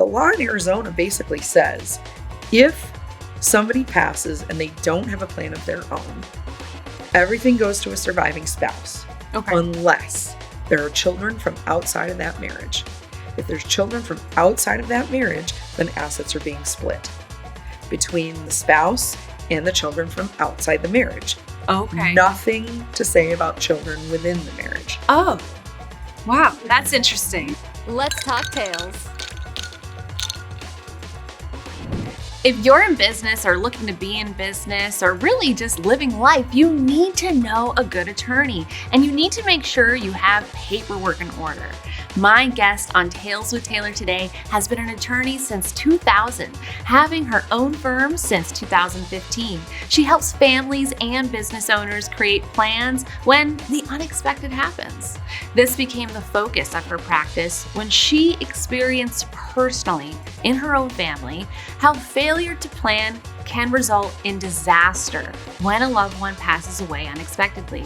law in Arizona basically says if somebody passes and they don't have a plan of their own, everything goes to a surviving spouse. Okay. Unless there are children from outside of that marriage. If there's children from outside of that marriage, then assets are being split between the spouse and the children from outside the marriage. Okay. Nothing to say about children within the marriage. Oh, wow. That's interesting. Let's talk tails. If you're in business or looking to be in business or really just living life, you need to know a good attorney and you need to make sure you have paperwork in order. My guest on Tales with Taylor today has been an attorney since 2000, having her own firm since 2015. She helps families and business owners create plans when the unexpected happens. This became the focus of her practice when she experienced personally in her own family how failure to plan can result in disaster when a loved one passes away unexpectedly.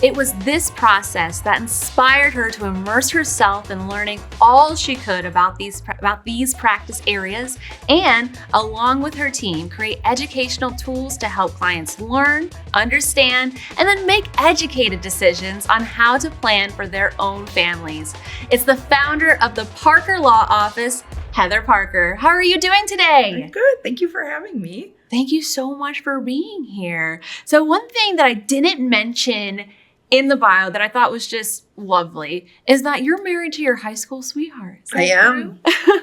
It was this process that inspired her to immerse herself in learning all she could about these practice areas and, along with her team, create educational tools to help clients learn, understand, and then make educated decisions on how to plan for their own families. It's the founder of the Parker Law Office, Heather Parker. How are you doing today? I'm good. Thank you for having me. Thank you so much for being here. So one thing that I didn't mention in the bio that I thought was just lovely is that you're married to your high school sweetheart. I am.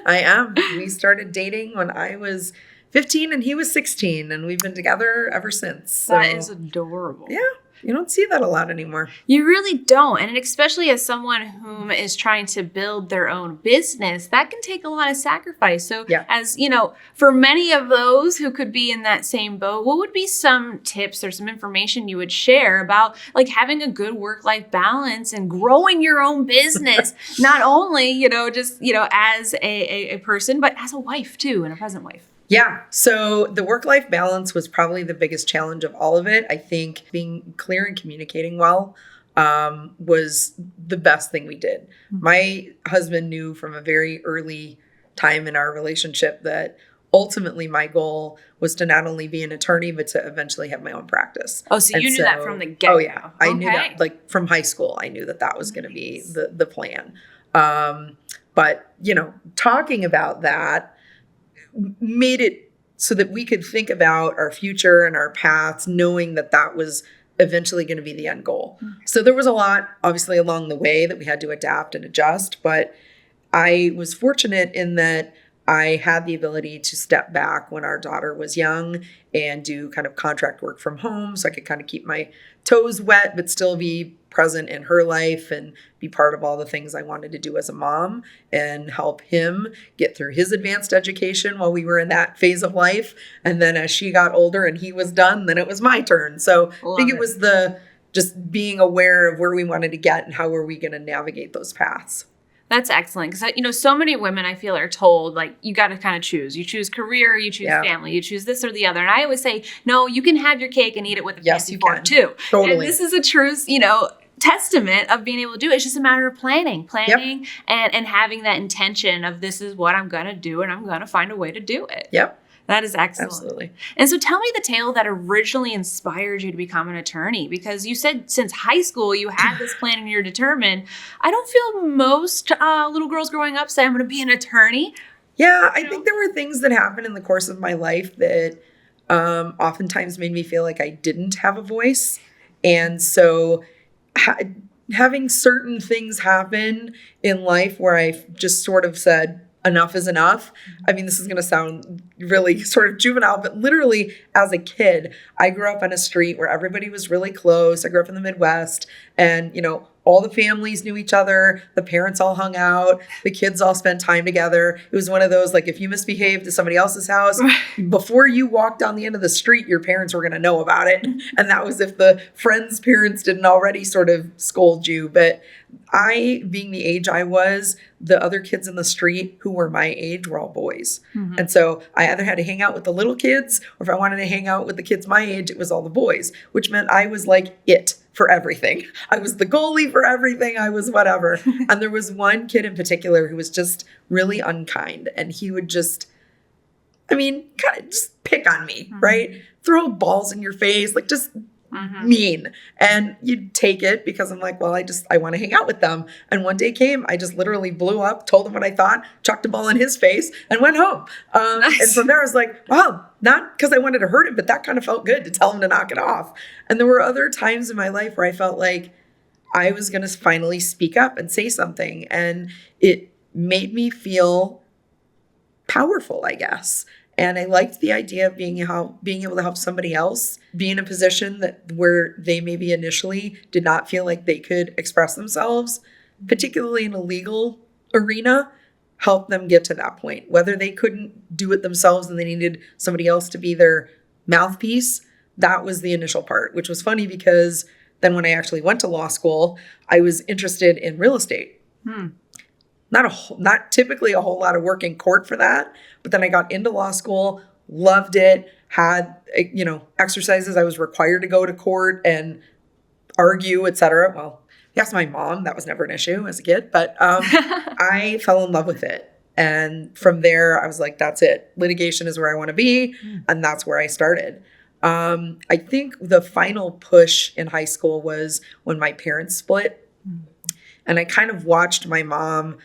I am. We started dating when I was 15 and he was 16, and we've been together ever since. So, that is adorable. Yeah. You don't see that a lot anymore. You really don't. And especially as someone whom is trying to build their own business, that can take a lot of sacrifice. So as you know, for many of those who could be in that same boat, what would be some tips or some information you would share about like having a good work-life balance and growing your own business, not only, just, as a person, but as a wife too, and a present wife? Yeah. So the work-life balance was probably the biggest challenge of all of it. I think being clear and communicating well was the best thing we did. Mm-hmm. My husband knew from a very early time in our relationship that ultimately my goal was to not only be an attorney, but to eventually have my own practice. Oh, so you knew that from the get-go. Oh, yeah. I knew that. Like from high school, I knew that was going to be the plan. But, talking about that made it so that we could think about our future and our paths, knowing that was eventually going to be the end goal. Mm-hmm. So there was a lot, obviously, along the way that we had to adapt and adjust. But I was fortunate in that I had the ability to step back when our daughter was young and do kind of contract work from home. So I could kind of keep my toes wet, but still be present in her life and be part of all the things I wanted to do as a mom and help him get through his advanced education while we were in that phase of life. And then as she got older and he was done, then it was my turn. So I think it was just being aware of where we wanted to get and how were we going to navigate those paths. That's excellent. Because, so many women I feel are told, like, you got to kind of choose. You choose career, you choose family, you choose this or the other. And I always say, no, you can have your cake and eat it with a fancy fork too. Totally. And this is a true, testament of being able to do it. It's just a matter of planning and having that intention of this is what I'm going to do and I'm going to find a way to do it. Yep. That is excellent. Absolutely. And so tell me the tale that originally inspired you to become an attorney, because you said since high school you had this plan and you're determined. I don't feel most little girls growing up say I'm going to be an attorney. Yeah, I think there were things that happened in the course of my life that oftentimes made me feel like I didn't have a voice. And so having certain things happen in life where I just sort of said, enough is enough. I mean, this is going to sound really sort of juvenile, but literally as a kid, I grew up on a street where everybody was really close. I grew up in the Midwest and, all the families knew each other. The parents all hung out. The kids all spent time together. It was one of those, like, if you misbehaved to somebody else's house, before you walked down the end of the street, your parents were going to know about it. And that was if the friends' parents didn't already sort of scold you. But I, being the age I was, the other kids in the street who were my age were all boys. Mm-hmm. And so I either had to hang out with the little kids, or if I wanted to hang out with the kids my age, it was all the boys, which meant I was like it for everything. I was the goalie for everything. I was whatever. And there was one kid in particular who was just really unkind. And he would just, kind of just pick on me, right? Throw balls in your face, like just mean. And you'd take it because I'm like, well, I want to hang out with them. And one day came, I just literally blew up, told him what I thought, chucked a ball in his face and went home. Nice. And from there I was like, wow, not because I wanted to hurt him, but that kind of felt good to tell him to knock it off. And there were other times in my life where I felt like I was going to finally speak up and say something. And it made me feel powerful, I guess. And I liked the idea of being able to help somebody else be in a position where they maybe initially did not feel like they could express themselves, particularly in a legal arena, help them get to that point. Whether they couldn't do it themselves and they needed somebody else to be their mouthpiece, that was the initial part, which was funny because then when I actually went to law school, I was interested in real estate. Not typically a whole lot of work in court for that, but then I got into law school, loved it, had, exercises I was required to go to court and argue, etc. Well, yes, my mom, that was never an issue as a kid, but I fell in love with it. And from there, I was like, that's it. Litigation is where I want to be. And that's where I started. I think the final push in high school was when my parents split. And I kind of watched my mom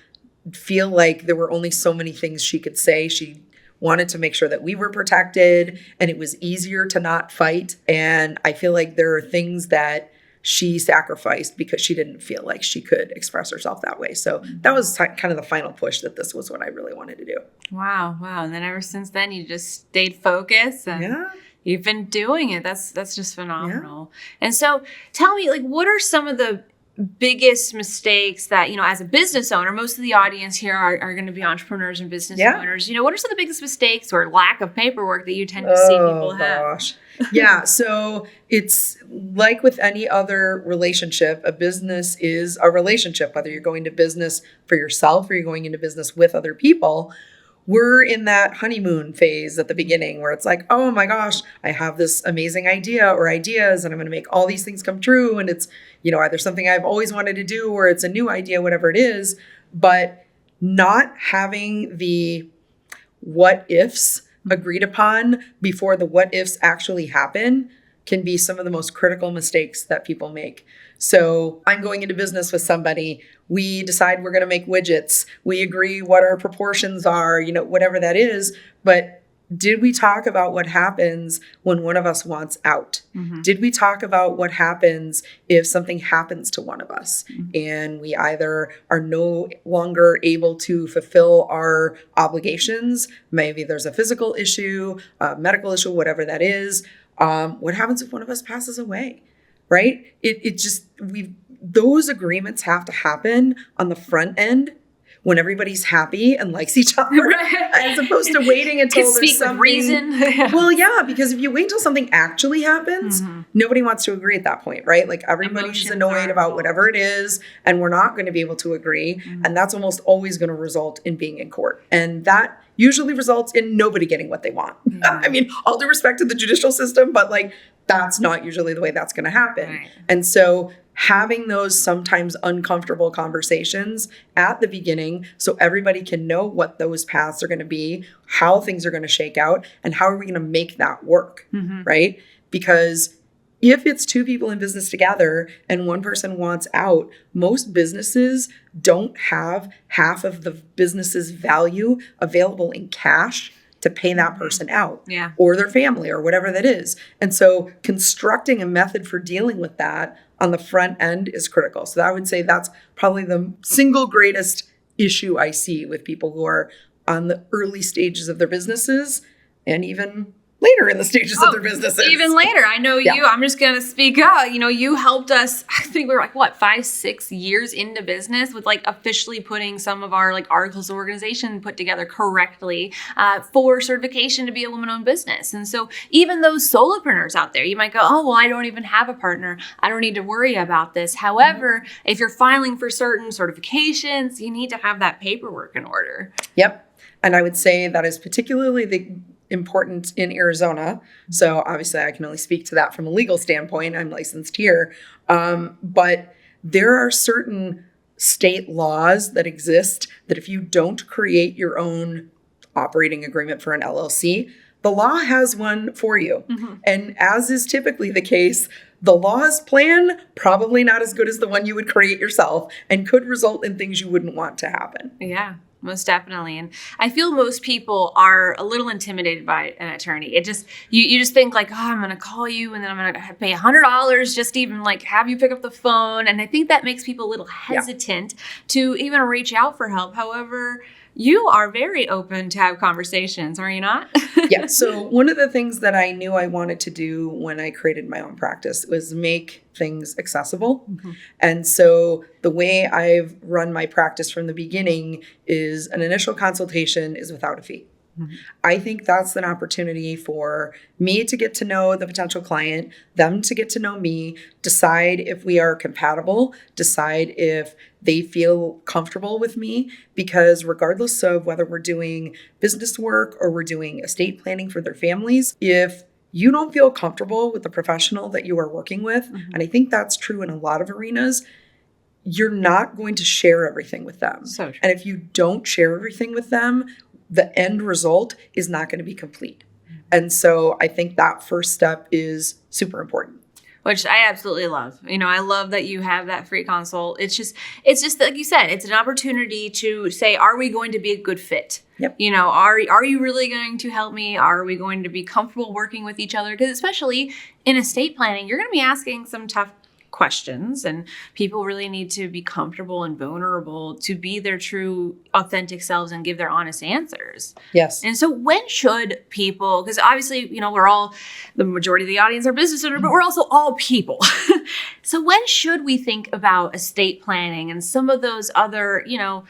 feel like there were only so many things she could say. She wanted to make sure that we were protected and it was easier to not fight. And I feel like there are things that she sacrificed because she didn't feel like she could express herself that way. So that was kind of the final push that this was what I really wanted to do. Wow. And then ever since then, you just stayed focused and you've been doing it. That's just phenomenal. Yeah. And so tell me, what are some of the biggest mistakes that, as a business owner, most of the audience here are going to be entrepreneurs and business owners. What are some of the biggest mistakes or lack of paperwork that you tend to see people have? Yeah. So it's like with any other relationship, a business is a relationship, whether you're going to business for yourself or you're going into business with other people. We're in that honeymoon phase at the beginning where it's like, oh my gosh, I have this amazing idea or ideas and I'm going to make all these things come true. And it's, either something I've always wanted to do or it's a new idea, whatever it is. But not having the what ifs agreed upon before the what ifs actually happen can be some of the most critical mistakes that people make. So I'm going into business with somebody. We decide we're going to make widgets. We agree what our proportions are, whatever that is. But did we talk about what happens when one of us wants out? Did we talk about what happens if something happens to one of us and we either are no longer able to fulfill our obligations? Maybe there's a physical issue, a medical issue, whatever that is. What happens if one of us passes away? Right? Those agreements have to happen on the front end when everybody's happy and likes each other, as opposed to waiting until there's something. Reason. Well, yeah, because if you wait until something actually happens, nobody wants to agree at that point, right? Like everybody's annoyed about whatever it is, and we're not going to be able to agree, and that's almost always going to result in being in court, and that usually results in nobody getting what they want. All due respect to the judicial system, but that's not usually the way that's going to happen. Right. And so having those sometimes uncomfortable conversations at the beginning so everybody can know what those paths are going to be, how things are going to shake out, and how are we going to make that work, right? Because if it's two people in business together and one person wants out, most businesses don't have half of the business's value available in cash to pay that person out or their family or whatever that is. And so constructing a method for dealing with that on the front end is critical. So I would say that's probably the single greatest issue I see with people who are on the early stages of their businesses and even later in the stages of their businesses. Even later. I know you, I'm just going to speak up. You helped us, I think we were 5-6 years into business with officially putting some of our articles of organization put together correctly for certification to be a woman-owned business. And so even those solopreneurs out there, you might go, oh, well, I don't even have a partner. I don't need to worry about this. However, if you're filing for certain certifications, you need to have that paperwork in order. Yep. And I would say that is particularly important in Arizona. So obviously I can only speak to that from a legal standpoint. I'm licensed here. But there are certain state laws that exist that if you don't create your own operating agreement for an LLC, the law has one for you. And as is typically the case, the law's plan probably not as good as the one you would create yourself and could result in things you wouldn't want to happen. Yeah, most definitely. And I feel most people are a little intimidated by an attorney. It just, you just think like, oh, I'm going to call you and then I'm going to pay $100 just to even like have you pick up the phone. And I think that makes people a little hesitant to even reach out for help. However, you are very open to have conversations, are you not? Yeah. So one of the things that I knew I wanted to do when I created my own practice was make things accessible. And so the way I've run my practice from the beginning is an initial consultation is without a fee. I think that's an opportunity for me to get to know the potential client, them to get to know me, decide if we are compatible, decide if they feel comfortable with me, because regardless of whether we're doing business work or we're doing estate planning for their families, if you don't feel comfortable with the professional that you are working with, and I think that's true in a lot of arenas, you're not going to share everything with them. So true. And if you don't share everything with them, the end result is not going to be complete. And so I think that first step is super important. Which I absolutely love. You know, I love that you have that free consult. It's just like you said, it's an opportunity to say, are we going to be a good fit? Yep. You know, are you really going to help me? Are we going to be comfortable working with each other? Because especially in estate planning, you're going to be asking some tough questions, and people really need to be comfortable and vulnerable to be their true authentic selves and give their honest answers. Yes. And so when should people, because obviously, you know, we're all, the majority of the audience are business owners, but we're also all people. So when should we think about estate planning and some of those other, you know,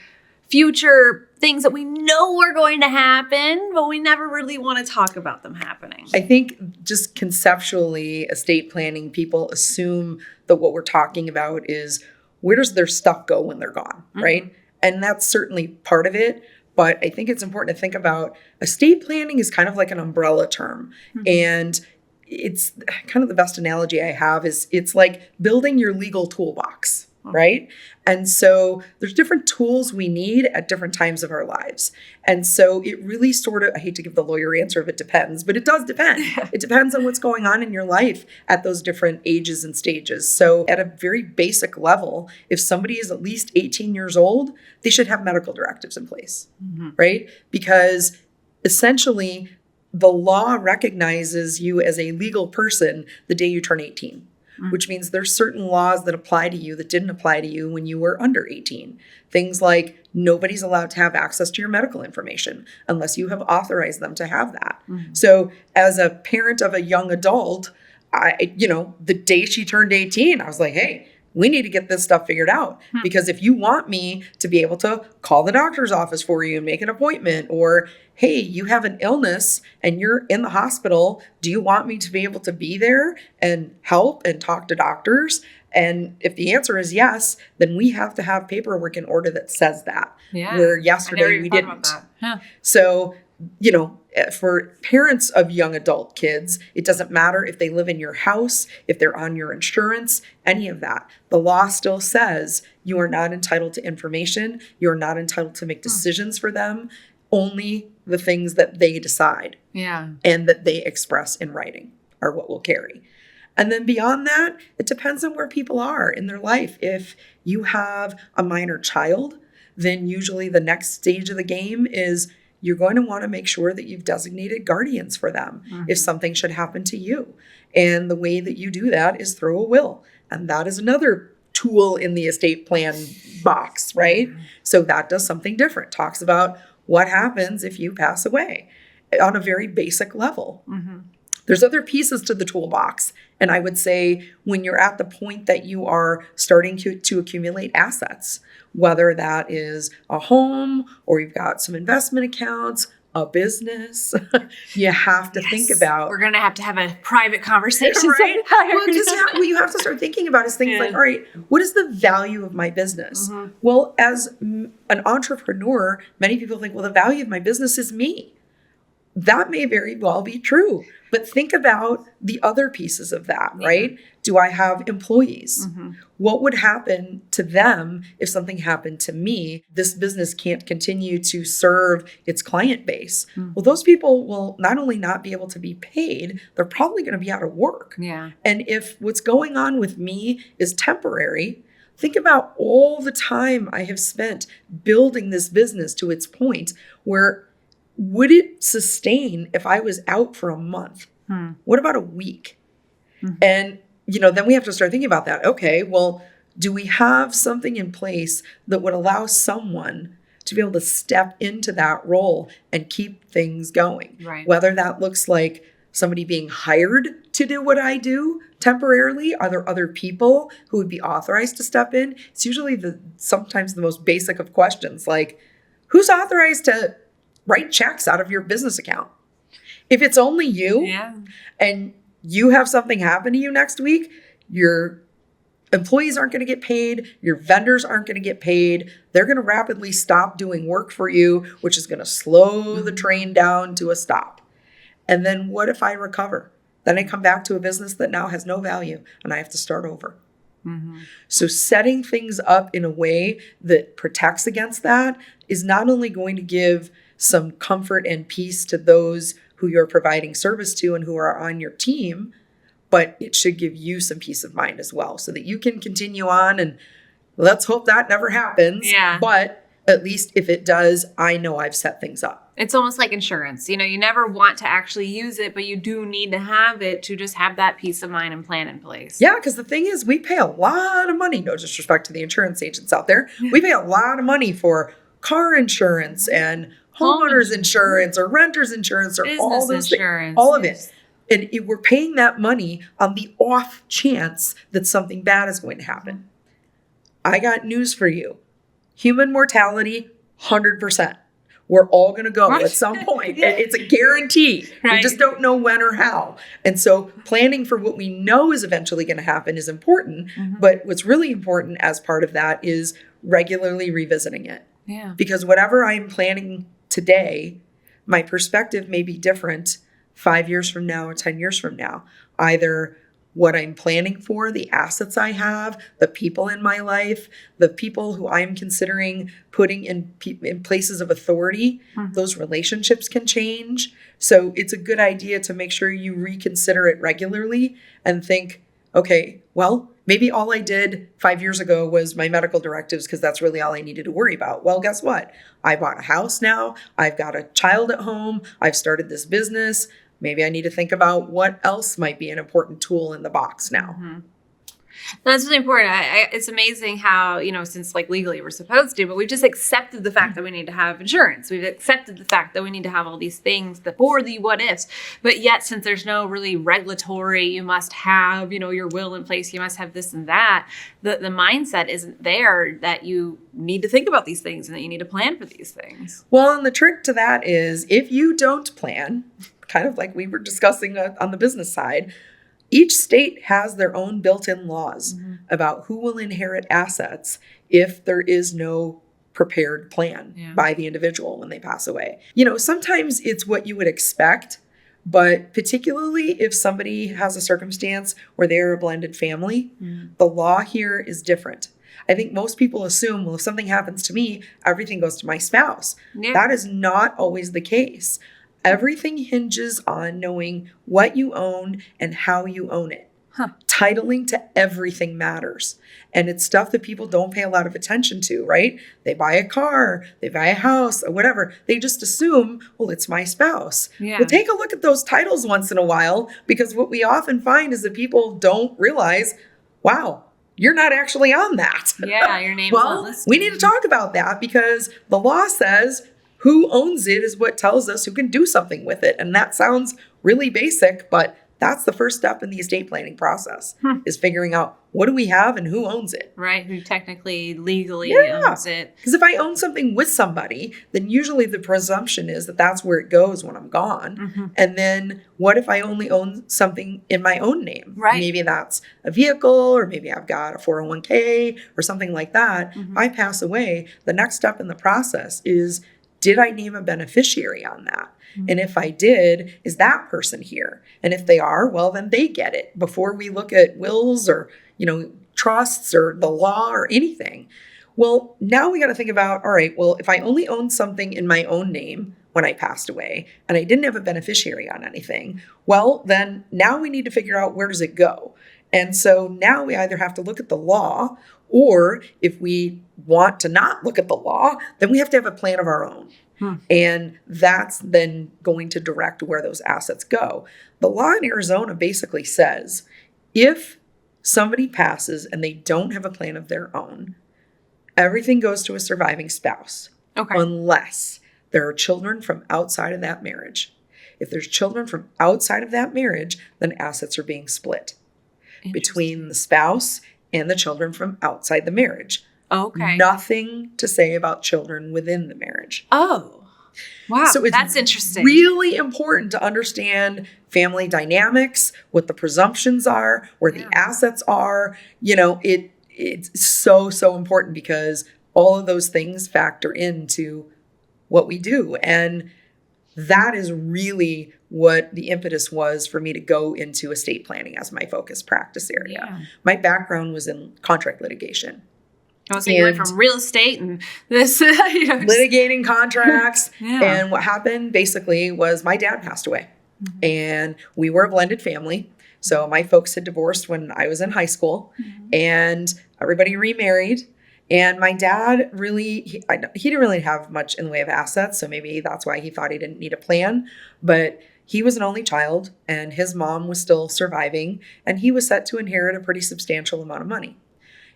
future things that we know are going to happen, but we never really want to talk about them happening? I think just conceptually, estate planning, people assume that what we're talking about is where does their stuff go when they're gone, right? And that's certainly part of it. But I think it's important to think about estate planning is kind of like an umbrella term. And it's kind of the best analogy I have is it's like building your legal toolbox, right? And so there's different tools we need at different times of our lives. And so it really sort of, I hate to give the lawyer answer if it depends, but it does depend. It depends on what's going on in your life at those different ages and stages. So at a very basic level, if somebody is at least 18 years old, they should have medical directives in place, right? Because essentially the law recognizes you as a legal person the day you turn 18. Which means there's certain laws that apply to you that didn't apply to you when you were under 18. Things like nobody's allowed to have access to your medical information unless you have authorized them to have that. So as a parent of a young adult, the day she turned 18, I was like, hey, we need to get this stuff figured out. Because if you want me to be able to call the doctor's office for you and make an appointment, or, hey, you have an illness and you're in the hospital, do you want me to be able to be there and help and talk to doctors? And if the answer is yes, then we have to have paperwork in order that says that. Yeah. Where yesterday we didn't. So, for parents of young adult kids, it doesn't matter if they live in your house, if they're on your insurance, any of that. The law still says you are not entitled to information. You're not entitled to make decisions for them. Only the things that they decide and that they express in writing are what will carry. And then beyond that, it depends on where people are in their life. If you have a minor child, then usually the next stage of the game is you're going to want to make sure that you've designated guardians for them if something should happen to you. And the way that you do that is through a will. And that is another tool in the estate plan box, right? So that does something different. Talks about what happens if you pass away on a very basic level. There's other pieces to the toolbox. And I would say when you're at the point that you are starting to accumulate assets, whether that is a home or you've got some investment accounts, a business, you have to think about. We're going to have a private conversation. Right? Well, because what you have to start thinking about is things like, all right, what is the value of my business? Well, as an entrepreneur, many people think, well, the value of my business is me. that may very well be true. But think about the other pieces of that, right? Do I have employees? What would happen to them if something happened to me? This business can't continue to serve its client base. Well, those people will not only not be able to be paid, they're probably going to be out of work. And if what's going on with me is temporary, think about all the time I have spent building this business to its point where would it sustain if I was out for a month? What about a week? And, then we have to start thinking about that. Okay, well, do we have something in place that would allow someone to be able to step into that role and keep things going? Right. Whether that looks like somebody being hired to do what I do temporarily. Are there other people who would be authorized to step in? It's usually sometimes the most basic of questions, like who's authorized to write checks out of your business account? If it's only you and you have something happen to you next week, your employees aren't going to get paid. Your vendors aren't going to get paid. They're going to rapidly stop doing work for you, which is going to slow the train down to a stop. And then what if I recover? Then I come back to a business that now has no value and I have to start over. So setting things up in a way that protects against that is not only going to give some comfort and peace to those who you're providing service to and who are on your team, but it should give you some peace of mind as well so that you can continue on, and let's hope that never happens. But at least if it does, I know I've set things up. It's almost like insurance. You never want to actually use it, but you do need to have it to just have that peace of mind and plan in place. Yeah, because the thing is, we pay a lot of money, no disrespect to the insurance agents out there. We pay a lot of money for car insurance and homeowners insurance or renter's insurance or all those things, all of it. And we're paying that money on the off chance that something bad is going to happen. I got news for you. Human mortality, 100%. We're all going to go at some point. It's a guarantee. We just don't know when or how. And so planning for what we know is eventually going to happen is important. But what's really important as part of that is regularly revisiting it. Because whatever I'm planning today, my perspective may be different 5 years from now or 10 years from now. Either what I'm planning for, the assets I have, the people in my life, the people who I'm considering putting in places of authority, those relationships can change. So it's a good idea to make sure you reconsider it regularly and think, okay, well, maybe all I did 5 years ago was my medical directives because that's really all I needed to worry about. Well, guess what? I bought a house now. I've got a child at home. I've started this business. Maybe I need to think about what else might be an important tool in the box now. That's really important. It's amazing how, since legally we're supposed to, but we've just accepted the fact that we need to have insurance. We've accepted the fact that we need to have all these things for the what ifs. But yet, since there's no really regulatory, you must have, your will in place, you must have this and that, the mindset isn't there that you need to think about these things and that you need to plan for these things. Well, and the trick to that is if you don't plan, kind of like we were discussing on the business side, each state has their own built-in laws about who will inherit assets if there is no prepared plan by the individual when they pass away. Sometimes it's what you would expect, but particularly if somebody has a circumstance where they're a blended family, the law here is different. I think most people assume, well, if something happens to me, everything goes to my spouse. That is not always the case. Everything hinges on knowing what you own and how you own it. Titling to everything matters. And it's stuff that people don't pay a lot of attention to, right? They buy a car, they buy a house, or whatever. They just assume, well, it's my spouse. Well, take a look at those titles once in a while, because what we often find is that people don't realize, wow, you're not actually on that. Your name's not listed. We need to talk about that because the law says who owns it is what tells us who can do something with it. And that sounds really basic, but that's the first step in the estate planning process is figuring out what do we have and who owns it. Right, who technically, legally owns it. Because if I own something with somebody, then usually the presumption is that that's where it goes when I'm gone. And then what if I only own something in my own name? Right. Maybe that's a vehicle, or maybe I've got a 401k or something like that. If I pass away, the next step in the process is did I name a beneficiary on that? And if I did, is that person here? And if they are, well, then they get it before we look at wills or, trusts or the law or anything. Well, now we got to think about, all right, well, if I only owned something in my own name when I passed away and I didn't have a beneficiary on anything, well, then now we need to figure out, where does it go? And so now we either have to look at the law, or if we want to not look at the law, then we have to have a plan of our own. And that's then going to direct where those assets go. The law in Arizona basically says, if somebody passes and they don't have a plan of their own, everything goes to a surviving spouse, unless there are children from outside of that marriage. If there's children from outside of that marriage, then assets are being split between the spouse and the children from outside the marriage. Okay. Nothing to say about children within the marriage. Oh, wow. So that's interesting. Really important to understand family dynamics, what the presumptions are, where the assets are. It's so important, because all of those things factor into what we do. And that is really what the impetus was for me to go into estate planning as my focus practice area. Yeah. My background was in contract litigation. I was thinking, from real estate and this, litigating contracts. Yeah. And what happened basically was my dad passed away, and we were a blended family. So my folks had divorced when I was in high school, and everybody remarried. And my dad really, he didn't really have much in the way of assets. So maybe that's why he thought he didn't need a plan. But he was an only child, and his mom was still surviving, and he was set to inherit a pretty substantial amount of money.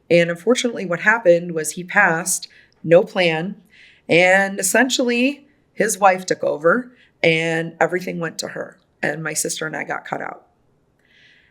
And unfortunately, what happened was he passed, no plan, and essentially his wife took over and everything went to her. And my sister and I got cut out.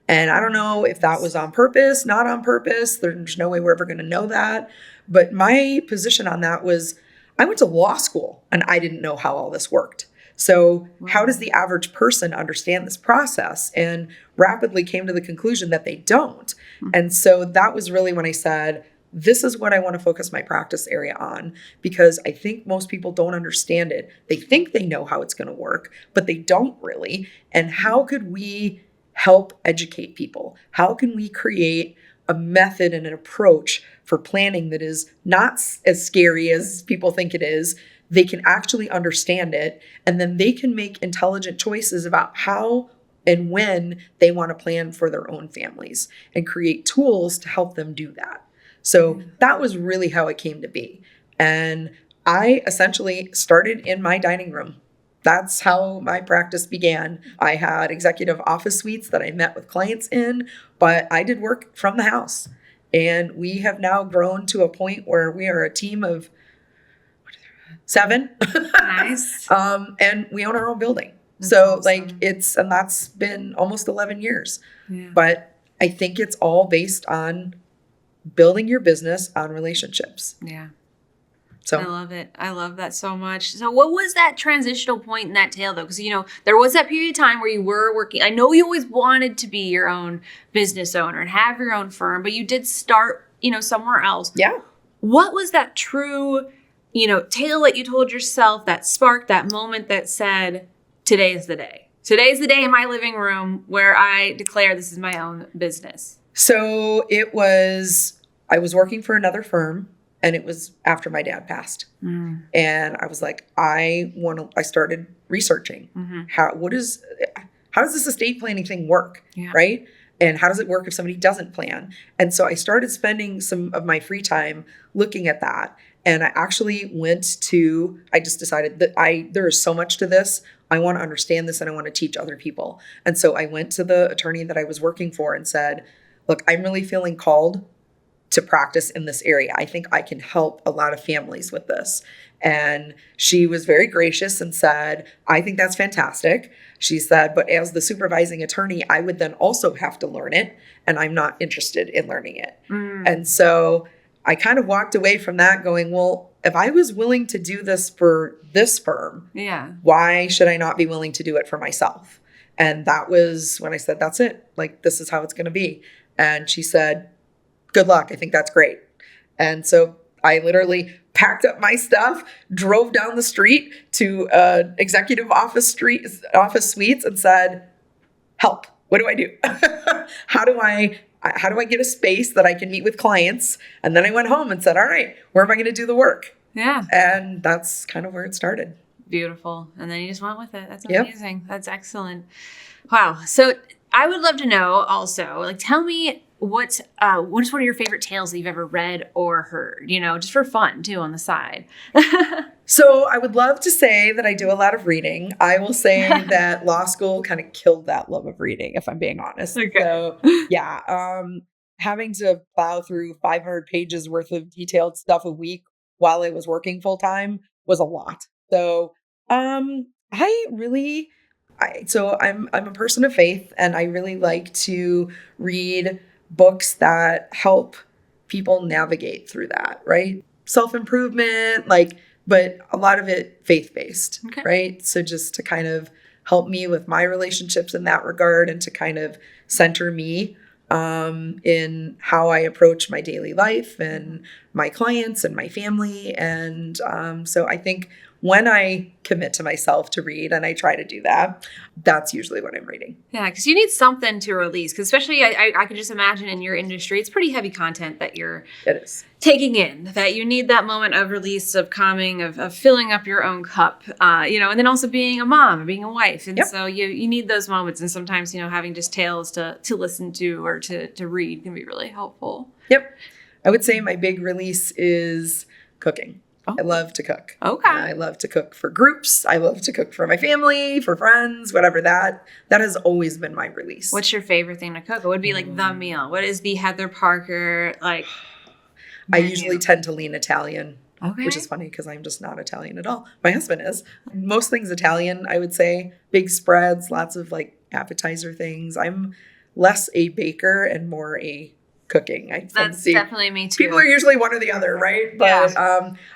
And I don't know if that was on purpose, not on purpose. There's no way we're ever going to know that. But my position on that was, I went to law school and I didn't know how all this worked. So how does the average person understand this process? And rapidly came to the conclusion that they don't. And so that was really when I said, this is what I want to focus my practice area on, because I think most people don't understand it. They think they know how it's going to work, but they don't really. And how could we help educate people? How can we create a method and an approach for planning that is not as scary as people think it is? They can actually understand it, and then they can make intelligent choices about how and when they want to plan for their own families, and create tools to help them do that. So that was really how it came to be. And I essentially started in my dining room. That's how my practice began. I had executive office suites that I met with clients in, but I did work from the house. And we have now grown to a point where we are a team of 7. Nice. And we own our own building. That's awesome. And that's been almost 11 years. Yeah. But I think it's all based on building your business on relationships. Yeah. So I love it. I love that so much. So what was that transitional point in that tale though? Because, there was that period of time where you were working. I know you always wanted to be your own business owner and have your own firm, but you did start, somewhere else. Yeah. What was that true, tale that you told yourself that sparked that moment that said, today is the day. Today's the day in my living room where I declare this is my own business. So I was working for another firm, and it was after my dad passed. And I was like, I started researching how does this estate planning thing work? Yeah. Right? And how does it work if somebody doesn't plan? And so I started spending some of my free time looking at that. And I actually I just decided that there is so much to this. I want to understand this and I want to teach other people. And so I went to the attorney that I was working for and said, look, I'm really feeling called to practice in this area. I think I can help a lot of families with this. And she was very gracious and said, I think that's fantastic. She said, but as the supervising attorney, I would then also have to learn it. And I'm not interested in learning it. And so I kind of walked away from that going, well, if I was willing to do this for this firm, why should I not be willing to do it for myself? And that was when I said, that's it. Like, this is how it's going to be. And she said, good luck. I think that's great. And so I literally packed up my stuff, drove down the street to executive office suites and said, help, what do I do? How do I get a space that I can meet with clients? And then I went home and said, all right, where am I going to do the work? Yeah. And that's kind of where it started. Beautiful. And then you just went with it. That's Yep. amazing. That's excellent. Wow. So I would love to know also, like, tell me what's one of your favorite tales that you've ever read or heard, just for fun too on the side. So I would love to say that I do a lot of reading. I will say that law school kind of killed that love of reading, if I'm being honest. Okay. So yeah, having to plow through 500 pages worth of detailed stuff a week while I was working full time was a lot. So I'm a person of faith, and I really like to read books that help people navigate through that, right? Self-improvement, but a lot of it faith-based, Okay. right? So just to kind of help me with my relationships in that regard and to kind of center me in how I approach my daily life and my clients and my family. And so I think when I commit to myself to read, and I try to do that, that's usually what I'm reading. Yeah, because you need something to release. Because especially, I can just imagine in your industry, it's pretty heavy content that you're taking in. That you need that moment of release, of calming, of filling up your own cup. And then also being a mom, being a wife, and so you need those moments. And sometimes having just tales to listen to or to read can be really helpful. Yep, I would say my big release is cooking. Oh. I love to cook. Okay. I love to cook for groups. I love to cook for my family, for friends, whatever that has always been my release. What's your favorite thing to cook? What would be like the meal? What is the Heather Parker like? I usually tend to lean Italian, okay. Which is funny because I'm just not Italian at all. My husband is. Most things Italian, I would say. Big spreads, lots of appetizer things. I'm less a baker and more a cooking. That's definitely me too. People are usually one or the other, right? But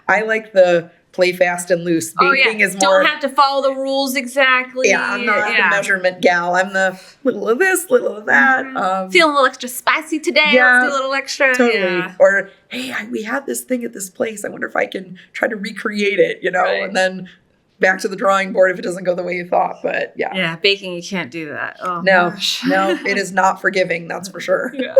I like the play fast and loose. Baking is more. Don't have to follow the rules exactly. Yeah, I'm not the measurement gal. I'm the little of this, little of that. Mm-hmm. Feeling a little extra spicy today. Yeah, let's do a little extra. Totally. Yeah. Or hey, we had this thing at this place. I wonder if I can try to recreate it. Right. And then back to the drawing board if it doesn't go the way you thought. But yeah. Yeah, baking, you can't do that. Oh, no, gosh. No, it is not forgiving, that's for sure. Yeah.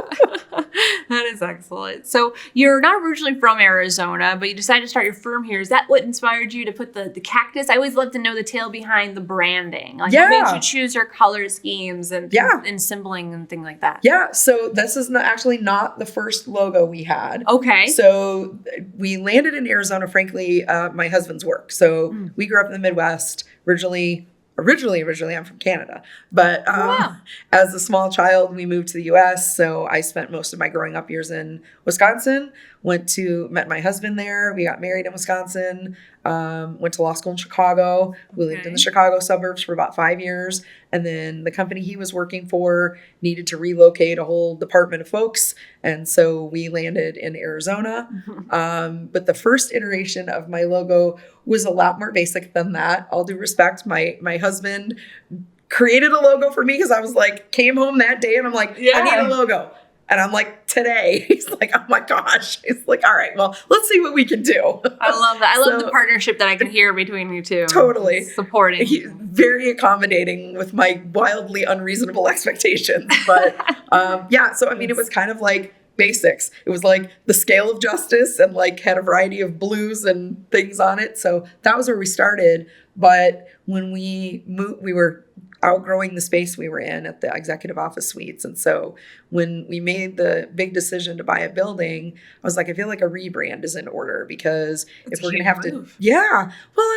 That is excellent. So you're not originally from Arizona, but you decided to start your firm here. Is that what inspired you to put the cactus? I always love to know the tale behind the branding. What made you choose your color schemes and symboling and things like that? Yeah, so this is actually not the first logo we had. Okay. So we landed in Arizona, frankly, my husband's work. So we grew up in the Midwest. Originally I'm from Canada, but as a small child, we moved to the U.S. So I spent most of my growing up years in Wisconsin. Met my husband there. We got married in Wisconsin. Went to law school in Chicago. We lived in the Chicago suburbs for about 5 years. And then the company he was working for needed to relocate a whole department of folks. And so we landed in Arizona. But the first iteration of my logo was a lot more basic than that. All due respect, my husband created a logo for me because I was came home that day and I'm like, I need a logo. And I'm like, today. He's like, oh my gosh. He's like, all right, well, let's see what we can do. I love that. I love the partnership that I can hear between you two. Totally. Supporting. He's very accommodating with my wildly unreasonable expectations. But so I mean, it was kind of like basics. It was like the scale of justice and had a variety of blues and things on it. So that was where we started. But when we moved, we were outgrowing the space we were in at the executive office suites. And so when we made the big decision to buy a building, I was like, I feel like a rebrand is in order because if we're going to have to, I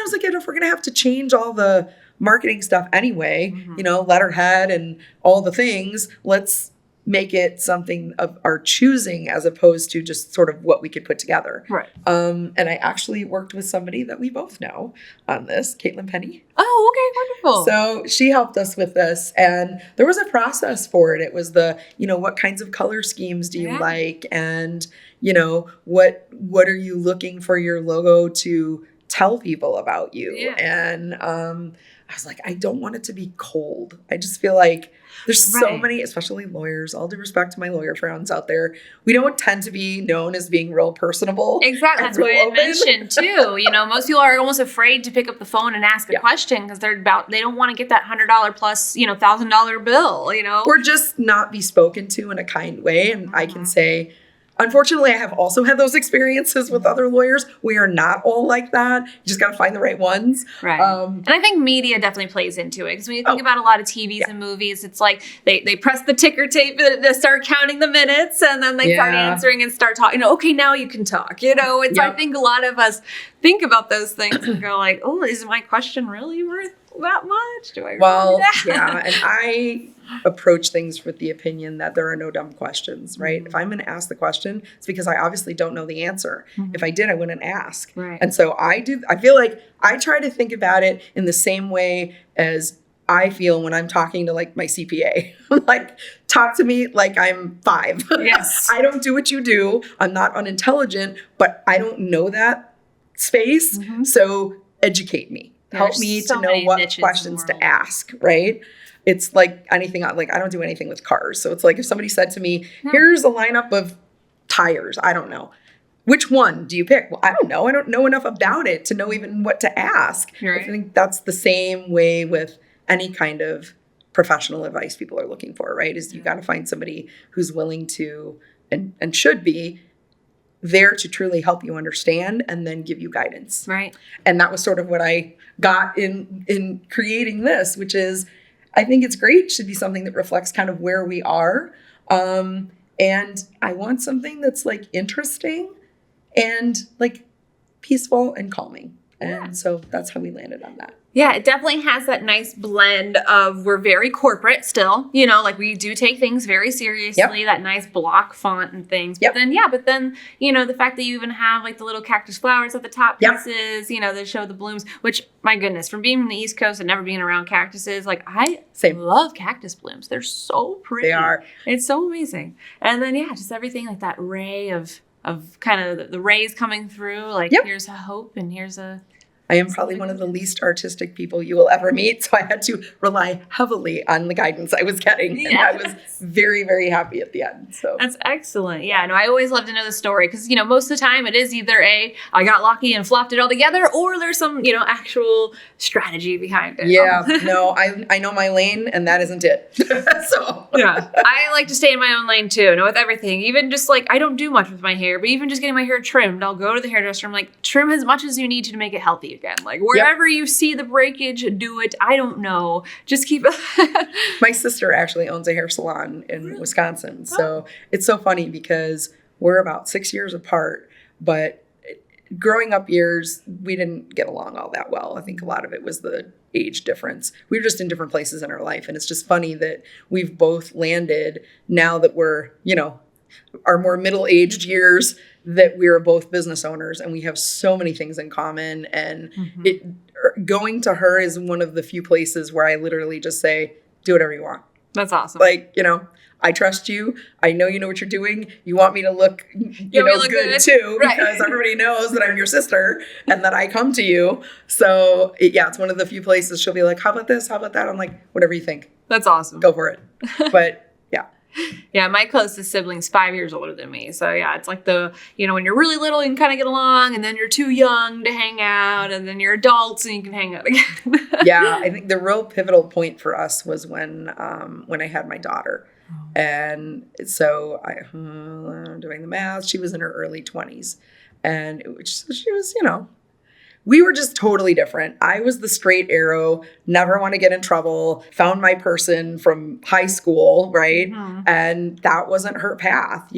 was like, if we're going to have to change all the marketing stuff anyway, letterhead and all the things, let's make it something of our choosing as opposed to just sort of what we could put together. Right. And I actually worked with somebody that we both know on this, Caitlin Penny. Oh, okay. Wonderful. So she helped us with this and there was a process for it. It was what kinds of color schemes do you like? And, what are you looking for your logo to tell people about you? Yeah. And, I was like, I don't want it to be cold. I just feel like there's so Right. many, especially lawyers, all due respect to my lawyer friends out there, we don't tend to be known as being real personable. Exactly. and That's what real I had open. mentioned too. Most people are almost afraid to pick up the phone and ask a Yeah. question because they don't want to get that $100 plus, $1,000 bill, Or just not be spoken to in a kind way. And I can say, unfortunately, I have also had those experiences with other lawyers. We are not all like that. You just got to find the right ones. Right. Um, And I think media definitely plays into it because when you think Oh. about a lot of TVs and movies, it's like they press the ticker tape, they start counting the minutes, and then they start Yeah. answering and start talking. Okay, now you can talk. It's I Yep. think a lot of us think about those things and go like, oh, is my question really worth that much? Do I Well, really yeah, and I approach things with the opinion that there are no dumb questions, right? If I'm going to ask the question, it's because I obviously don't know the answer. If I did, I wouldn't ask. Right. And so I feel like I try to think about it in the same way as I feel when I'm talking to like my CPA. Like, talk to me like I'm 5. Yes. I don't do what you do. I'm not unintelligent, but I don't know that space. So educate me. Help There's me so to know many what niches in the questions to world. ask, right? It's like anything, like I don't do anything with cars. So it's like if somebody said to me, here's a lineup of tires, I don't know. Which one do you pick? Well, I don't know. I don't know enough about it to know even what to ask. Right. I think that's the same way with any kind of professional advice people are looking for, right? Is you got to find somebody who's willing to and should be there to truly help you understand and then give you guidance. Right. And that was sort of what I got in creating this, which is I think it's great. It should be something that reflects kind of where we are. And I want something that's like interesting and like peaceful and calming. And so that's how we landed on that. Yeah, it definitely has that nice blend of we're very corporate still, like we do take things very seriously, that nice block font and things. Yep. But then, the fact that you even have like the little cactus flowers at the top Yep. pieces, that show the blooms, which my goodness, from being from the East Coast and never being around cactuses, like I Same. love cactus blooms. They're so pretty. They are. It's so amazing. And then, just everything like that ray of kind of the rays coming through, like Yep. here's a hope and here's a... I am probably one of the least artistic people you will ever meet. So I had to rely heavily on the guidance I was getting. And I was very, very happy at the end. So That's excellent. Yeah, no, I always love to know the story because, most of the time it is either I got lucky and flopped it all together, or there's some, actual strategy behind it. yeah, no, I know my lane and that isn't it. So Yeah. I like to stay in my own lane too, with everything. Even just like, I don't do much with my hair, but even just getting my hair trimmed, I'll go to the hairdresser. I'm like, trim as much as you need to make it healthy again. Like wherever you see the breakage, do it. I don't know. Just keep it. my sister actually owns a hair salon in Wisconsin. So it's so funny because we're about 6 years apart, but growing up years, we didn't get along all that well. I think a lot of it was the age difference. We were just in different places in our life. And it's just funny that we've both landed now that we're, our more middle-aged years, that we are both business owners and we have so many things in common. And going to her is one of the few places where I literally just say, do whatever you want. That's awesome. Like, I trust you. I know you know what you're doing. You want me to look, good too, Right. because everybody knows that I'm your sister and that I come to you. So it's one of the few places she'll be like, how about this? How about that? I'm like, whatever you think, That's awesome. go for it. But Yeah, my closest sibling's 5 years older than me. So it's like when you're really little, you can kind of get along, and then you're too young to hang out, and then you're adults and you can hang out again. yeah, I think the real pivotal point for us was when I had my daughter. And so I'm doing the math. She was in her early 20s. And she was, we were just totally different. I was the straight arrow, never want to get in trouble, found my person from high school, right? And that wasn't her path.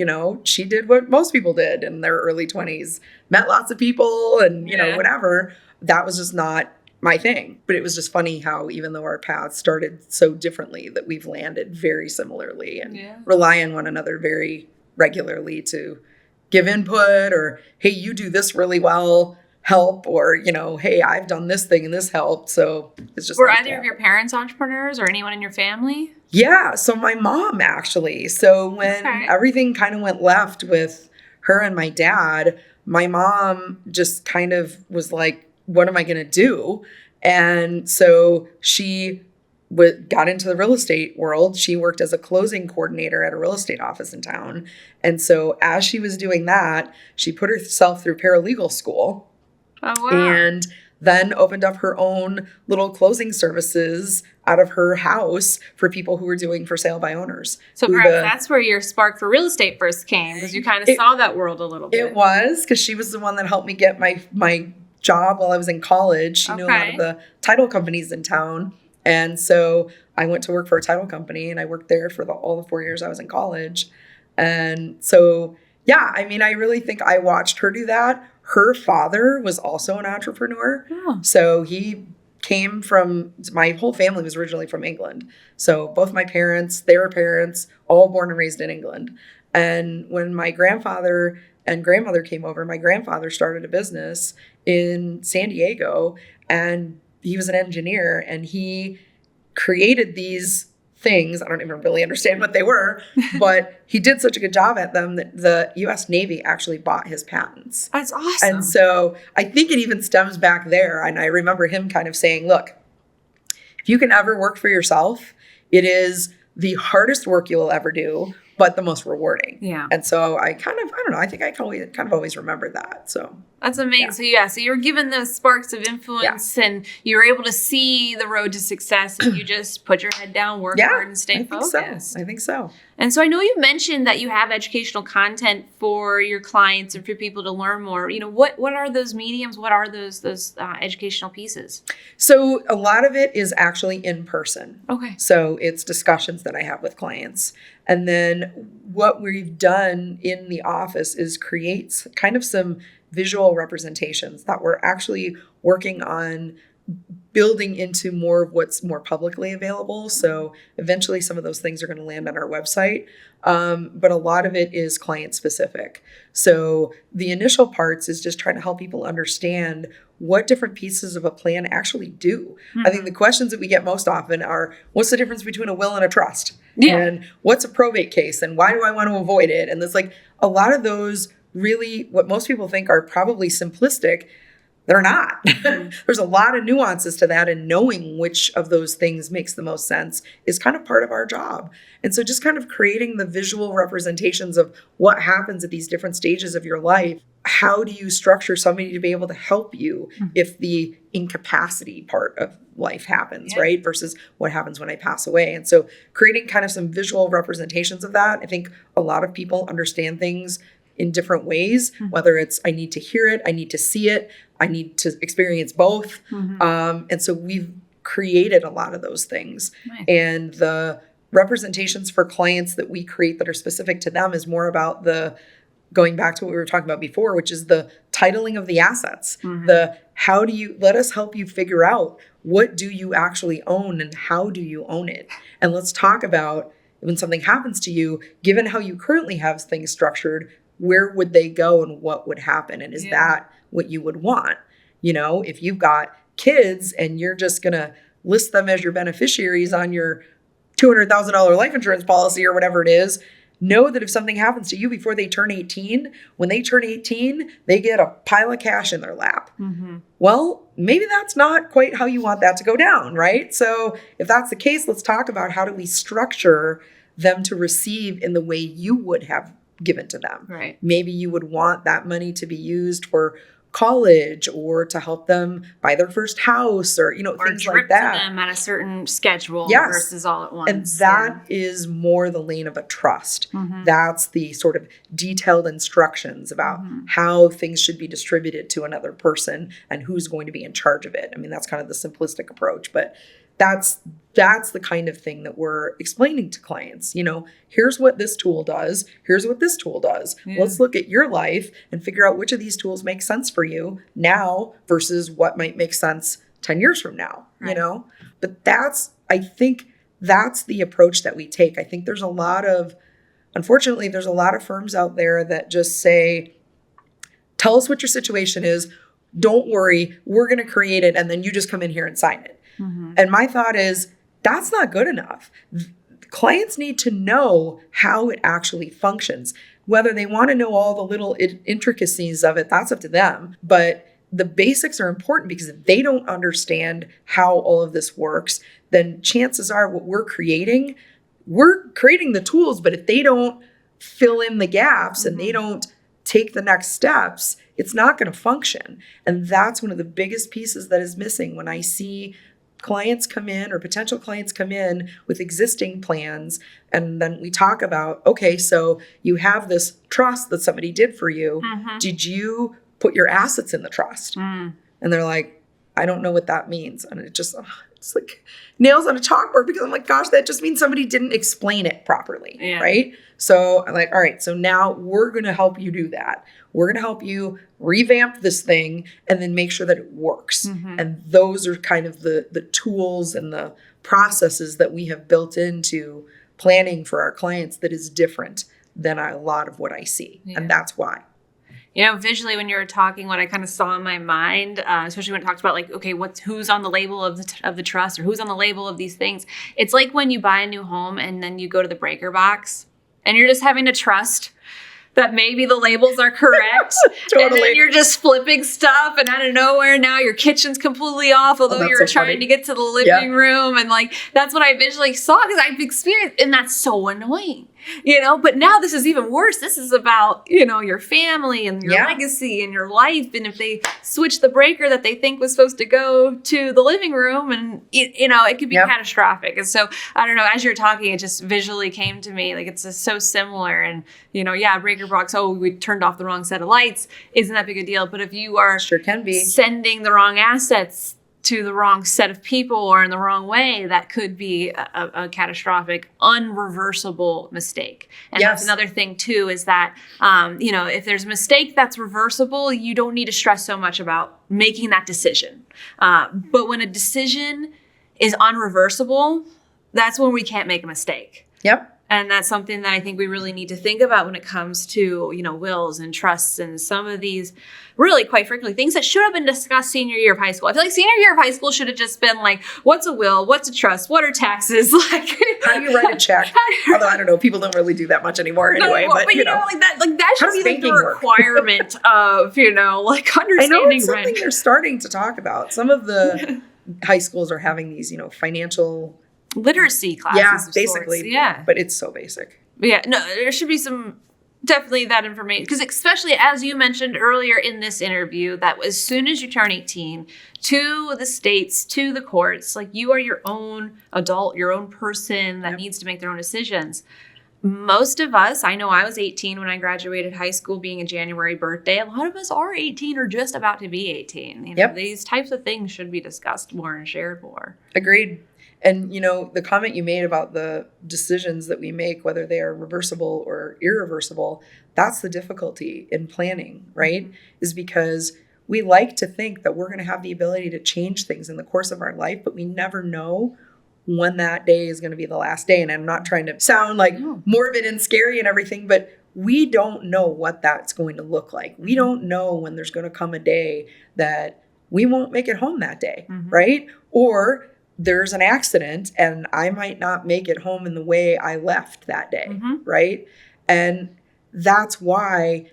She did what most people did in their early 20s, met lots of people and, whatever. That was just not my thing. But it was just funny how even though our paths started so differently, that we've landed very similarly and rely on one another very regularly to give input, or, hey, you do this really well, help, or, hey, I've done this thing and this helped. So it's just. Were nice to either of have. your parents entrepreneurs or anyone in your family? Yeah. So my mom actually. So when everything kind of went left with her and my dad, my mom just kind of was like, what am I going to do? And so she got into the real estate world. She worked as a closing coordinator at a real estate office in town. And so as she was doing that, she put herself through paralegal school. Oh, wow. And then opened up her own little closing services out of her house for people who were doing for sale by owners. So perhaps that's where your spark for real estate first came, because you kind of saw that world a little bit. It was, because she was the one that helped me get my job while I was in college. She knew a lot of the title companies in town. And so I went to work for a title company, and I worked there for all the 4 years I was in college. And so, yeah, I mean, I really think I watched her do that. Her father was also an entrepreneur. Oh. So he came from, my whole family was originally from England. So both my parents, their parents, all born and raised in England. And when my grandfather and grandmother came over, my grandfather started a business in San Diego, and he was an engineer, and he created these things. I don't even really understand what they were, but he did such a good job at them that the U.S. Navy actually bought his patents. That's awesome. And so I think it even stems back there. And I remember him kind of saying, look, if you can ever work for yourself, it is the hardest work you'll ever do, but the most rewarding. Yeah. And so I don't know, I think I kind of always remembered that. So that's amazing. Yeah. So you were given those sparks of influence, and you were able to see the road to success, and you just put your head down, work hard, and stay focused. I think so. And so I know you mentioned that you have educational content for your clients and for people to learn more. You know, what are those mediums? What are those educational pieces? So a lot of it is actually in person. Okay. So it's discussions that I have with clients. And then what we've done in the office is create kind of some visual representations that we're actually working on building into more of what's more publicly available. So eventually some of those things are going to land on our website. But a lot of it is client specific. So the initial parts is just trying to help people understand what different pieces of a plan actually do. I think the questions that we get most often are, what's the difference between a will and a trust? Yeah. And what's a probate case? And why do I want to avoid it? And there's like a lot of those really what most people think are probably simplistic. They're not. There's a lot of nuances to that, and knowing which of those things makes the most sense is kind of part of our job. And so just kind of creating the visual representations of what happens at these different stages of your life. How do you structure somebody to be able to help you if the incapacity part of life happens, right? Versus what happens when I pass away. And so creating kind of some visual representations of that. I think a lot of people understand things in different ways, whether it's I need to hear it, I need to see it, I need to experience both. And so we've created a lot of those things. Nice. And the representations for clients that we create that are specific to them is more about the going back to what we were talking about before, which is the titling of the assets. The how do you let us help you figure out what do you actually own and how do you own it? And let's talk about when something happens to you, given how you currently have things structured, where would they go and what would happen? And is that what you would want? You know, if you've got kids and you're just going to list them as your beneficiaries on your $200,000 life insurance policy or whatever it is, know that if something happens to you before they turn 18, when they turn 18, they get a pile of cash in their lap. Well, maybe that's not quite how you want that to go down, right? So if that's the case, let's talk about how do we structure them to receive in the way you would have given to them. Right. Maybe you would want that money to be used for college or to help them buy their first house or, Or things like that. to them at a certain schedule Yes. versus all at once. And that is more the lane of a trust. That's the sort of detailed instructions about how things should be distributed to another person and who's going to be in charge of it. I mean, that's kind of the simplistic approach, but that's the kind of thing that we're explaining to clients. Here's what this tool does. Here's what this tool does. Yeah. Let's look at your life and figure out which of these tools make sense for you now versus what might make sense 10 years from now, Right. But I think that's the approach that we take. I think unfortunately, there's a lot of firms out there that just say, tell us what your situation is. Don't worry, we're going to create it. And then you just come in here and sign it. And my thought is, that's not good enough. Clients need to know how it actually functions. Whether they want to know all the little intricacies of it, that's up to them. But the basics are important, because if they don't understand how all of this works, then chances are what we're creating the tools, but if they don't fill in the gaps and they don't take the next steps, it's not going to function. And that's one of the biggest pieces that is missing when I see clients come in, or potential clients come in with existing plans. And then we talk about, okay, so you have this trust that somebody did for you. Did you put your assets in the trust? And they're like, I don't know what that means. And it's like nails on a chalkboard, because I'm like, gosh, that just means somebody didn't explain it properly. Yeah. Right. So I'm like, all right, so now we're going to help you do that. We're going to help you revamp this thing and then make sure that it works. And those are kind of the tools and the processes that we have built into planning for our clients that is different than a lot of what I see. Yeah. And that's why. Visually, when you were talking, what I kind of saw in my mind, especially when it talks about like, okay, who's on the label of the trust, or who's on the label of these things. It's like when you buy a new home and then you go to the breaker box and you're just having to trust that maybe the labels are correct. Totally. And then you're just flipping stuff, and out of nowhere now your kitchen's completely off, although you're trying to get to the living room. And like, that's what I visually saw, because I've experienced, and that's so annoying, but now this is even worse. This is about, your family and your legacy and your life. And if they switch the breaker that they think was supposed to go to the living room, and it could be catastrophic. And so I don't know, as you're talking, it just visually came to me, like, it's just so similar. And, breaker box, we turned off the wrong set of lights, isn't that big a deal. But if you are sure can be sending the wrong assets to the wrong set of people or in the wrong way, that could be a catastrophic, unreversible mistake. And that's another thing too, is that, if there's a mistake that's reversible, you don't need to stress so much about making that decision. But when a decision is unreversible, that's when we can't make a mistake. Yep. And that's something that I think we really need to think about when it comes to, wills and trusts and some of these, really, quite frankly, things that should have been discussed senior year of high school. I feel like senior year of high school should have just been like, what's a will? What's a trust? What are taxes? Like, how do you write a check? Although I don't know, people don't really do that much anymore anyway. But that should be the requirement of, understanding. I know it's something they're starting to talk about. Some of the high schools are having these, financial literacy classes. Yeah, basically. Sorts. Yeah. But it's so basic. Yeah, no, there should be definitely that information. Because especially as you mentioned earlier in this interview, that as soon as you turn 18, to the states, to the courts, like, you are your own adult, your own person that needs to make their own decisions. Most of us, I know I was 18 when I graduated high school, being a January birthday. A lot of us are 18 or just about to be 18. These types of things should be discussed more and shared more. Agreed. And, the comment you made about the decisions that we make, whether they are reversible or irreversible, that's the difficulty in planning, right? Is because we like to think that we're going to have the ability to change things in the course of our life, but we never know when that day is going to be the last day. And I'm not trying to sound like morbid and scary and everything, but we don't know what that's going to look like. We don't know when there's going to come a day that we won't make it home that day, right? Or there's an accident and I might not make it home in the way I left that day, right? And that's why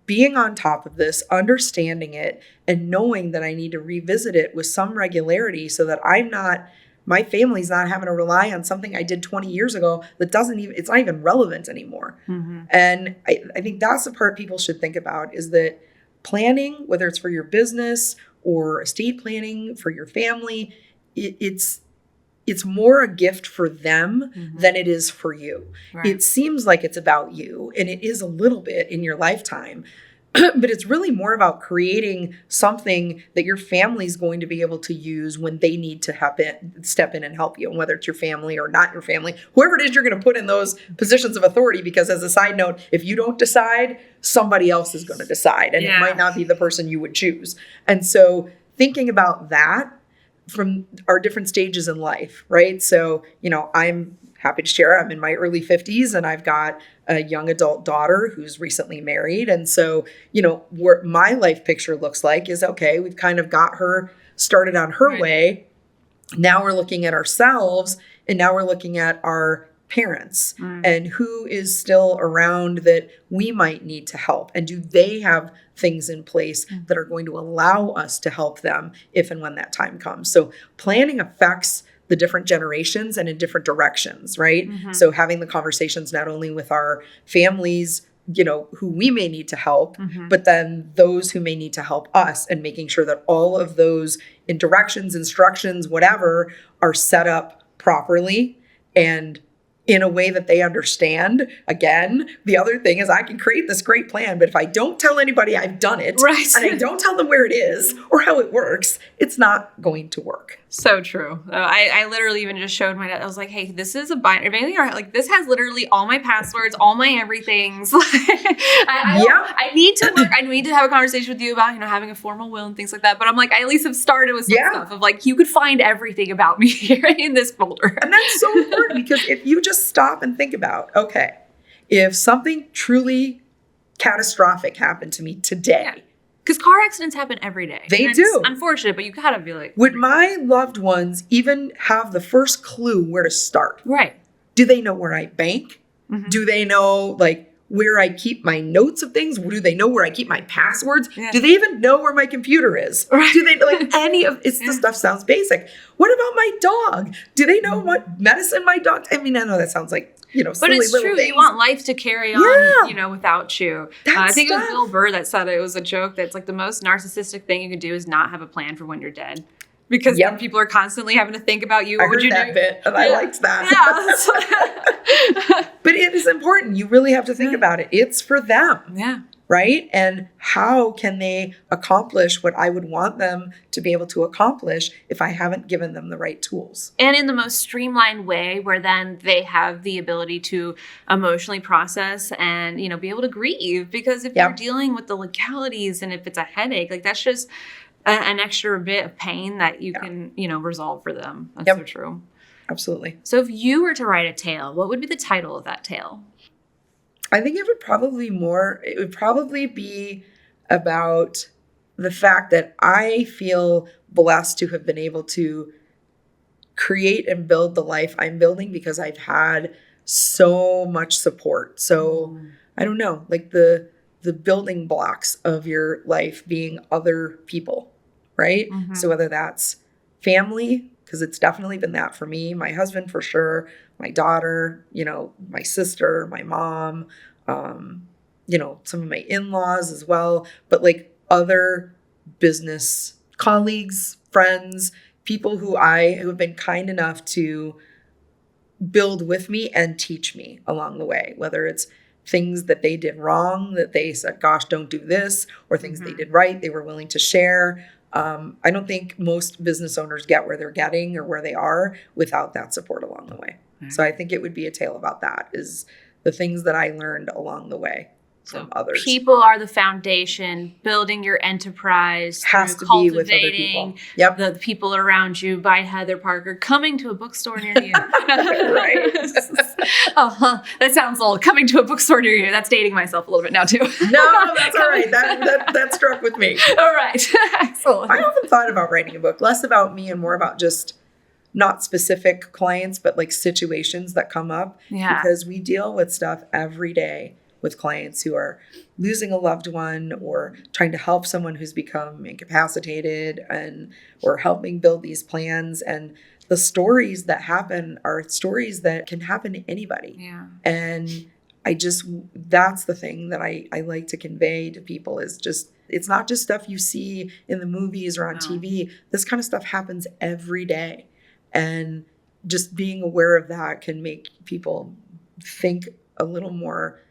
being on top of this, understanding it, and knowing that I need to revisit it with some regularity so that my family's not having to rely on something I did 20 years ago that it's not even relevant anymore. And I think that's the part people should think about, is that planning, whether it's for your business or estate planning for your family, it's more a gift for them than it is for you. Right. It seems like it's about you, and it is a little bit in your lifetime, but it's really more about creating something that your family's going to be able to use when they need to step in and help you, and whether it's your family or not your family, whoever it is you're going to put in those positions of authority, because as a side note, if you don't decide, somebody else is going to decide, and it might not be the person you would choose. And so thinking about that from our different stages in life, right? So, I'm happy to share, I'm in my early 50s and I've got a young adult daughter who's recently married. And so, what my life picture looks like is, okay, we've kind of got her started on her way. Now we're looking at ourselves, and now we're looking at our parents and who is still around that we might need to help. And do they have things in place that are going to allow us to help them if and when that time comes. So planning affects the different generations and in different directions, right? So having the conversations not only with our families, who we may need to help, but then those who may need to help us, and making sure that all of those directions, instructions, whatever, are set up properly and in a way that they understand. Again, the other thing is I can create this great plan, but if I don't tell anybody I've done it, right, and I don't tell them where it is or how it works, it's not going to work. So true. I literally even just showed my dad. I was like, hey, this is a binary. Like, this has literally all my passwords, all my everythings. I need to work. I need to have a conversation with you about, having a formal will and things like that. But I'm like, I at least have started with some stuff of like, you could find everything about me here in this folder. And that's so important, because if you just stop and think about, okay, if something truly catastrophic happened to me today, because car accidents happen every day. They and do. It's unfortunate, but you gotta be like, would my loved ones even have the first clue where to start? Right. Do they know where I bank? Do they know where I keep my notes of things? Do they know where I keep my passwords? Do they even know where my computer is? Right. Do they any of the stuff sounds basic. What about my dog? Do they know what medicine my dog? I mean, I know that sounds like, but silly it's little true. things. You want life to carry on, without you. I think it was stuff. Bill Burr that said it was a joke that's like the most narcissistic thing you can do is not have a plan for when you're dead. Because then people are constantly having to think about you. I What would heard you that do? bit, and I liked that. Yeah. But it is important. You really have to think about it. It's for them. Yeah. Right? And how can they accomplish what I would want them to be able to accomplish if I haven't given them the right tools? And in the most streamlined way, where then they have the ability to emotionally process and, be able to grieve. Because if you're dealing with the legalities and if it's a headache, that's just an extra bit of pain that you can, resolve for them. That's so true. Absolutely. So if you were to write a tale, what would be the title of that tale? I think it would probably be about the fact that I feel blessed to have been able to create and build the life I'm building because I've had so much support. So I don't know, the building blocks of your life being other people, right? So whether that's family, because it's definitely been that for me, my husband for sure, my daughter, my sister, my mom, some of my in-laws as well, but other business colleagues, friends, people who have been kind enough to build with me and teach me along the way, whether it's things that they did wrong, that they said, gosh, don't do this, or things they did right, they were willing to share. I don't think most business owners get where they're getting or where they are without that support along the way. So I think it would be a tale about that, is the things that I learned along the way from others. People are the foundation. Building your enterprise Has to be with other people. Yep. The people around you by Heather Parker, coming to a bookstore near you. Right. That sounds old. Coming to a bookstore near you. That's dating myself a little bit now too. No, that's all right. That struck with me. All right. Excellent. I often thought about writing a book, less about me and more about just not specific clients, but situations that come up. Yeah. Because we deal with stuff every day with clients who are losing a loved one or trying to help someone who's become incapacitated or helping build these plans. And the stories that happen are stories that can happen to anybody. Yeah. And that's the thing that I like to convey to people is just, it's not just stuff you see in the movies or on TV. This kind of stuff happens every day. And just being aware of that can make people think a little more,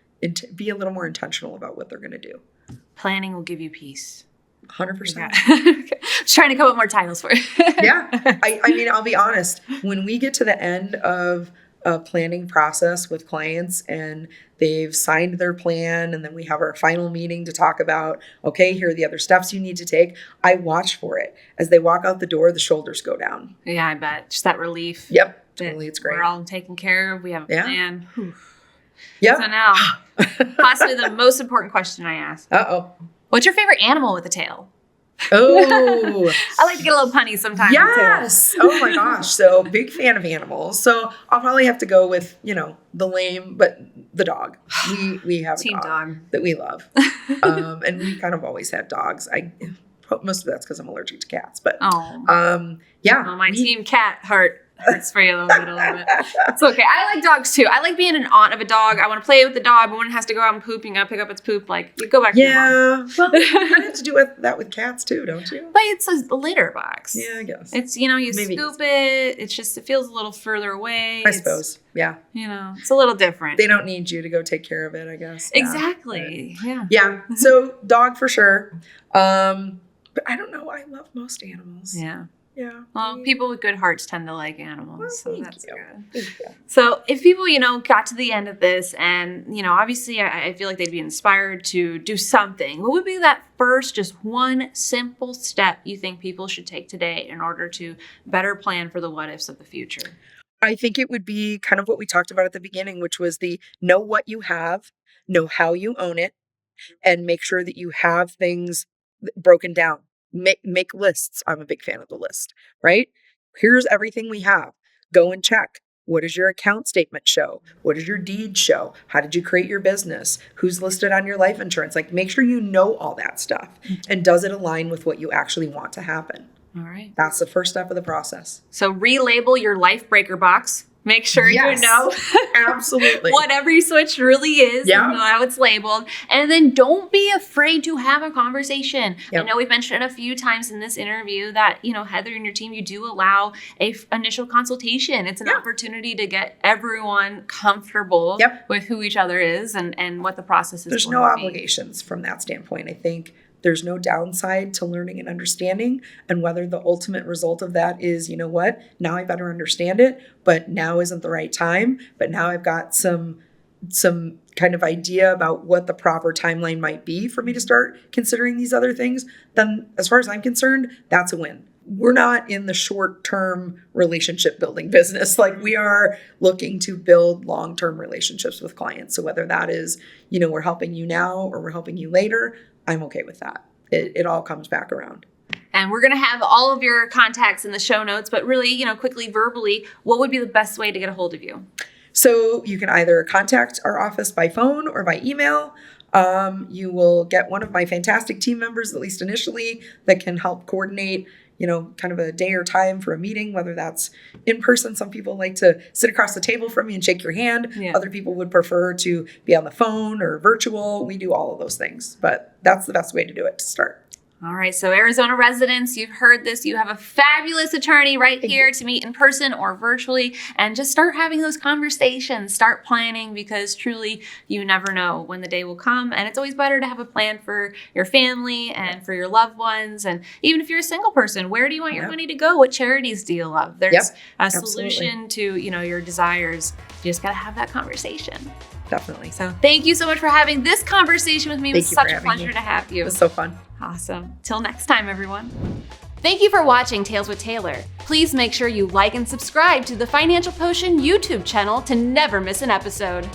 be a little more intentional about what they're going to do. Planning will give you peace. 100%. Okay. Just trying to come up with more titles for you. Yeah. I mean, I'll be honest. When we get to the end of a planning process with clients and they've signed their plan and then we have our final meeting to talk about, okay, here are the other steps you need to take. I watch for it. As they walk out the door, the shoulders go down. Yeah, I bet. Just that relief. Yep. Totally. It's great. We're all taken care of. We have a plan. Yep. So now, possibly the most important question I ask. Uh-oh. What's your favorite animal with a tail? Oh, I like to get a little punny sometimes. yes. Oh my gosh. So big fan of animals. So I'll probably have to go with, the lame, but the dog. We have Team a dog that we love. And we kind of always had dogs. Most of that's because I'm allergic to cats, but yeah. Oh, my team cat heart hurts for you a little bit. It's okay. I like dogs too. I like being an aunt of a dog. I want to play with the dog, but when it has to go out and poop, you gotta pick up its poop. Like, you go back to your mom. Well, you kind of have to do that with cats too, don't you? But it's a litter box. Yeah, I guess. It's, you Maybe scoop it. It's just, it feels a little further away. I suppose. Yeah. It's a little different. They don't need you to go take care of it, I guess. Exactly. Yeah. Yeah. So dog for sure. But I don't know. I love most animals. Yeah. Yeah. Well, people with good hearts tend to like animals, Well, so thank that's you. good. Thank you. So if people, got to the end of this and, obviously I feel like they'd be inspired to do something, what would be that first, just one simple step you think people should take today in order to better plan for the what ifs of the future? I think it would be kind of what we talked about at the beginning, which was the know what you have, know how you own it, and make sure that you have things broken down. Make lists. I'm a big fan of the list, right? Here's everything we have. Go and check. What does your account statement show? What does your deed show? How did you create your business? Who's listed on your life insurance? Like, make sure you know all that stuff. And does it align with what you actually want to happen? All right. That's the first step of the process. So relabel your life breaker box. Make sure Yes. you know Absolutely. what every switch really is, Yeah. and know how it's labeled. And then don't be afraid to have a conversation. Yep. I know we've mentioned it a few times in this interview that, Heather and your team, you do allow a initial consultation. It's an opportunity to get everyone comfortable with who each other is and what the process is. There's no obligations from that standpoint. I think there's no downside to learning and understanding, and whether the ultimate result of that is, now I better understand it, but now isn't the right time. But now I've got some kind of idea about what the proper timeline might be for me to start considering these other things. Then, as far as I'm concerned, that's a win. We're not in the short-term relationship building business. Like, we are looking to build long-term relationships with clients. So whether that is, we're helping you now or we're helping you later, I'm okay with that. It all comes back around. And we're going to have all of your contacts in the show notes, but really, quickly, verbally, what would be the best way to get a hold of you? So you can either contact our office by phone or by email. You will get one of my fantastic team members, at least initially, that can help coordinate kind of a day or time for a meeting, whether that's in person. Some people like to sit across the table from me and shake your hand. Yeah. Other people would prefer to be on the phone or virtual. We do all of those things, but that's the best way to do it to start. All right. So Arizona residents, you've heard this. You have a fabulous attorney right here to meet in person or virtually, and just start having those conversations, start planning, because truly you never know when the day will come. And it's always better to have a plan for your family and for your loved ones. And even if you're a single person, where do you want your money to go? What charities do you love? There's a solution to, your desires. You just got to have that conversation. Definitely. So thank you so much for having this conversation with me. It was such a pleasure to have you. It was so fun. Awesome. Till next time, everyone. Thank you for watching Tales with Taylor. Please make sure you like and subscribe to the Financial Potion YouTube channel to never miss an episode.